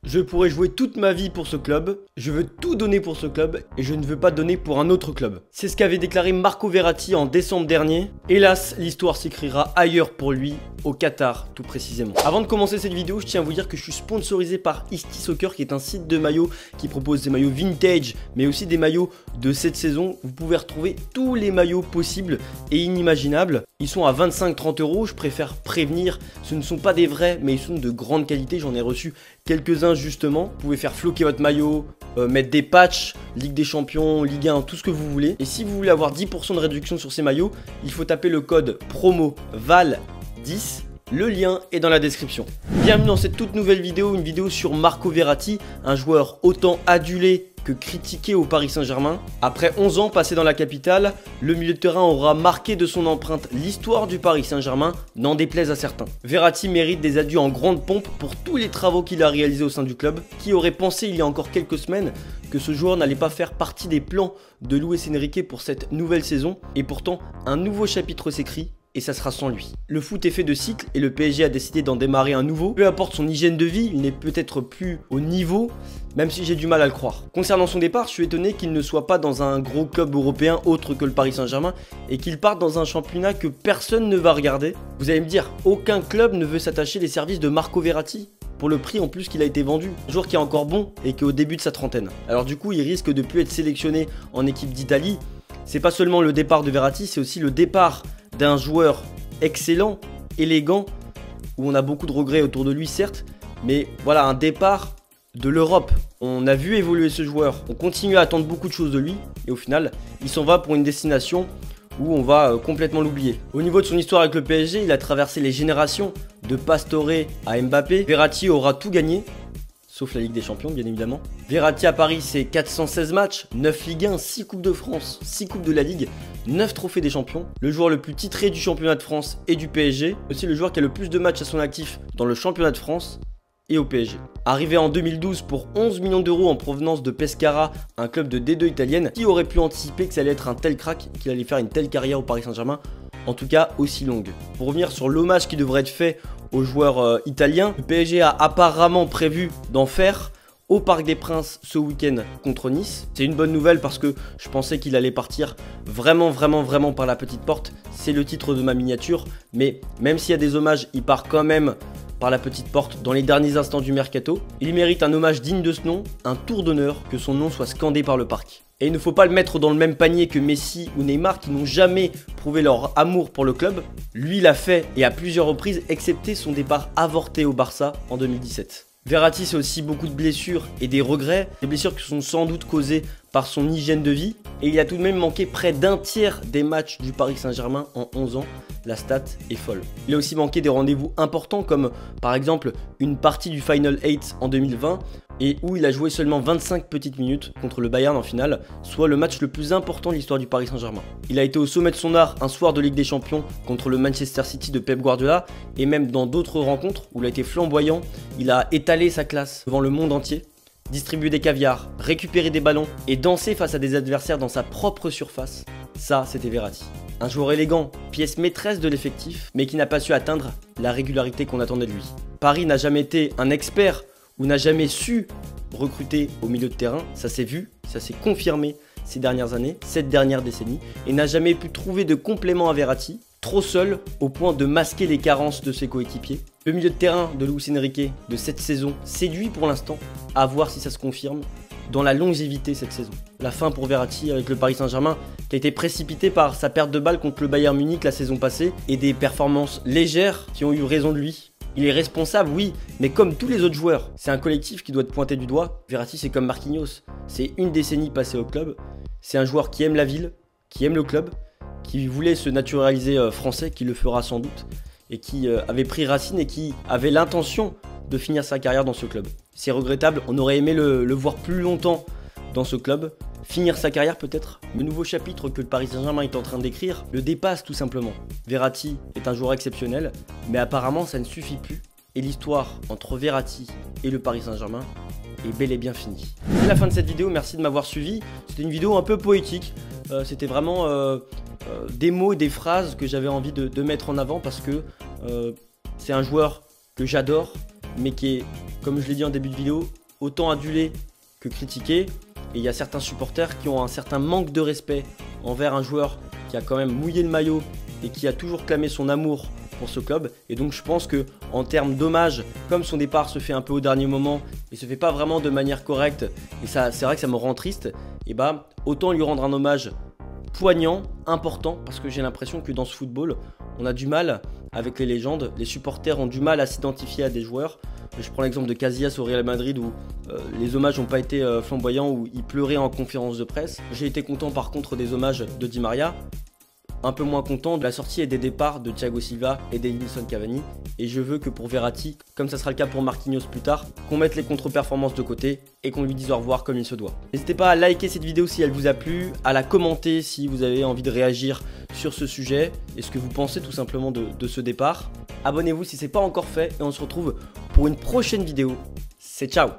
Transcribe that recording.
Je pourrais jouer toute ma vie pour ce club, je veux tout donner pour ce club et je ne veux pas donner pour un autre club. C'est ce qu'avait déclaré Marco Verratti en décembre dernier. Hélas, l'histoire s'écrira ailleurs pour lui, au Qatar tout précisément. Avant de commencer cette vidéo, je tiens à vous dire que je suis sponsorisé par Isti Soccer qui est un site de maillots qui propose des maillots vintage mais aussi des maillots de cette saison. Vous pouvez retrouver tous les maillots possibles et inimaginables. Ils sont à 25-30 €, je préfère prévenir, ce ne sont pas des vrais mais ils sont de grande qualité, j'en ai reçu quelques-uns justement. Vous pouvez faire floquer votre maillot, mettre des patchs, Ligue des Champions, Ligue 1, tout ce que vous voulez. Et si vous voulez avoir 10% de réduction sur ces maillots, il faut taper le code promo VAL10. Le lien est dans la description. Bienvenue dans cette toute nouvelle vidéo, une vidéo sur Marco Verratti, un joueur autant adulé que critiqué au Paris Saint-Germain. Après 11 ans passés dans la capitale, le milieu de terrain aura marqué de son empreinte l'histoire du Paris Saint-Germain, n'en déplaise à certains. Verratti mérite des adieux en grande pompe pour tous les travaux qu'il a réalisés au sein du club. Qui aurait pensé il y a encore quelques semaines que ce joueur n'allait pas faire partie des plans de Luis Enrique pour cette nouvelle saison? Et pourtant, un nouveau chapitre s'écrit. Et ça sera sans lui. Le foot est fait de cycles et le PSG a décidé d'en démarrer un nouveau. Peu importe son hygiène de vie, il n'est peut-être plus au niveau, même si j'ai du mal à le croire. Concernant son départ, je suis étonné qu'il ne soit pas dans un gros club européen autre que le Paris Saint-Germain et qu'il parte dans un championnat que personne ne va regarder. Vous allez me dire, aucun club ne veut s'attacher les services de Marco Verratti pour le prix en plus qu'il a été vendu. Un joueur qui est encore bon et qui est au début de sa trentaine. Alors du coup, il risque de plus être sélectionné en équipe d'Italie. C'est pas seulement le départ de Verratti, c'est aussi le départ d'un joueur excellent, élégant, où on a beaucoup de regrets autour de lui certes, mais voilà, un départ de l'Europe. On a vu évoluer ce joueur, on continue à attendre beaucoup de choses de lui, et au final, il s'en va pour une destination où on va complètement l'oublier. Au niveau de son histoire avec le PSG, il a traversé les générations, de Pastore à Mbappé. Verratti aura tout gagné, sauf la Ligue des Champions bien évidemment. Verratti à Paris c'est 416 matchs, 9 Ligue 1, 6 Coupes de France, 6 Coupes de la Ligue, 9 trophées des champions. Le joueur le plus titré du championnat de France et du PSG. Aussi le joueur qui a le plus de matchs à son actif dans le championnat de France et au PSG. Arrivé en 2012 pour 11 millions d'euros en provenance de Pescara, un club de D2 italienne, qui aurait pu anticiper que ça allait être un tel crack, qu'il allait faire une telle carrière au Paris Saint-Germain, en tout cas aussi longue. Pour revenir sur l'hommage qui devrait être fait aux joueurs italiens, le PSG a apparemment prévu d'en faire au Parc des Princes ce week-end contre Nice. C'est une bonne nouvelle parce que je pensais qu'il allait partir vraiment par la petite porte. C'est le titre de ma miniature, mais même s'il y a des hommages, il part quand même par la petite porte dans les derniers instants du mercato. Il mérite un hommage digne de ce nom, un tour d'honneur, que son nom soit scandé par le parc. Et il ne faut pas le mettre dans le même panier que Messi ou Neymar qui n'ont jamais prouvé leur amour pour le club. Lui l'a fait et à plusieurs reprises, excepté son départ avorté au Barça en 2017. Verratti c'est aussi beaucoup de blessures et des regrets, des blessures qui sont sans doute causées par son hygiène de vie. Et il a tout de même manqué près d'un tiers des matchs du Paris Saint-Germain en 11 ans. La stat est folle. Il a aussi manqué des rendez-vous importants comme par exemple une partie du Final 8 en 2020 et où il a joué seulement 25 petites minutes contre le Bayern en finale, soit le match le plus important de l'histoire du Paris Saint-Germain. Il a été au sommet de son art un soir de Ligue des Champions contre le Manchester City de Pep Guardiola et même dans d'autres rencontres où il a été flamboyant, il a étalé sa classe devant le monde entier. Distribuer des caviars, récupérer des ballons et danser face à des adversaires dans sa propre surface, ça c'était Verratti. Un joueur élégant, pièce maîtresse de l'effectif, mais qui n'a pas su atteindre la régularité qu'on attendait de lui. Paris n'a jamais été un expert ou n'a jamais su recruter au milieu de terrain, ça s'est vu, ça s'est confirmé ces dernières années, cette dernière décennie, et n'a jamais pu trouver de complément à Verratti, trop seul au point de masquer les carences de ses coéquipiers. Le milieu de terrain de Luis Enrique de cette saison séduit pour l'instant, à voir si ça se confirme, dans la longévité cette saison. La fin pour Verratti avec le Paris Saint-Germain qui a été précipité par sa perte de balle contre le Bayern Munich la saison passée et des performances légères qui ont eu raison de lui. Il est responsable, oui, mais comme tous les autres joueurs, c'est un collectif qui doit être pointé du doigt. Verratti, c'est comme Marquinhos, c'est une décennie passée au club, c'est un joueur qui aime la ville, qui aime le club, qui voulait se naturaliser français, qui le fera sans doute, et qui avait pris racine et qui avait l'intention de finir sa carrière dans ce club. C'est regrettable, on aurait aimé le voir plus longtemps dans ce club, finir sa carrière peut-être. Le nouveau chapitre que le Paris Saint-Germain est en train d'écrire le dépasse tout simplement. Verratti est un joueur exceptionnel, mais apparemment ça ne suffit plus. Et l'histoire entre Verratti et le Paris Saint-Germain est bel et bien finie. C'est la fin de cette vidéo, merci de m'avoir suivi. C'était une vidéo un peu poétique, c'était vraiment des mots et des phrases que j'avais envie de mettre en avant parce que c'est un joueur que j'adore, mais qui est, comme je l'ai dit en début de vidéo, autant adulé que critiqué. Et il y a certains supporters qui ont un certain manque de respect envers un joueur qui a quand même mouillé le maillot et qui a toujours clamé son amour pour ce club. Et donc je pense que en termes d'hommage, comme son départ se fait un peu au dernier moment et se fait pas vraiment de manière correcte, et ça c'est vrai que ça me rend triste, et bah autant lui rendre un hommage poignant, important, parce que j'ai l'impression que dans ce football, on a du mal avec les légendes, les supporters ont du mal à s'identifier à des joueurs. Je prends l'exemple de Casillas au Real Madrid où les hommages n'ont pas été flamboyants, où il pleurait en conférence de presse. J'ai été content par contre des hommages de Di Maria, un peu moins content de la sortie et des départs de Thiago Silva et d'Edinson Cavani. Et je veux que pour Verratti, comme ça sera le cas pour Marquinhos plus tard, qu'on mette les contre-performances de côté et qu'on lui dise au revoir comme il se doit. N'hésitez pas à liker cette vidéo si elle vous a plu, à la commenter si vous avez envie de réagir sur ce sujet et ce que vous pensez tout simplement de ce départ. Abonnez-vous si ce n'est pas encore fait et on se retrouve pour une prochaine vidéo. C'est ciao!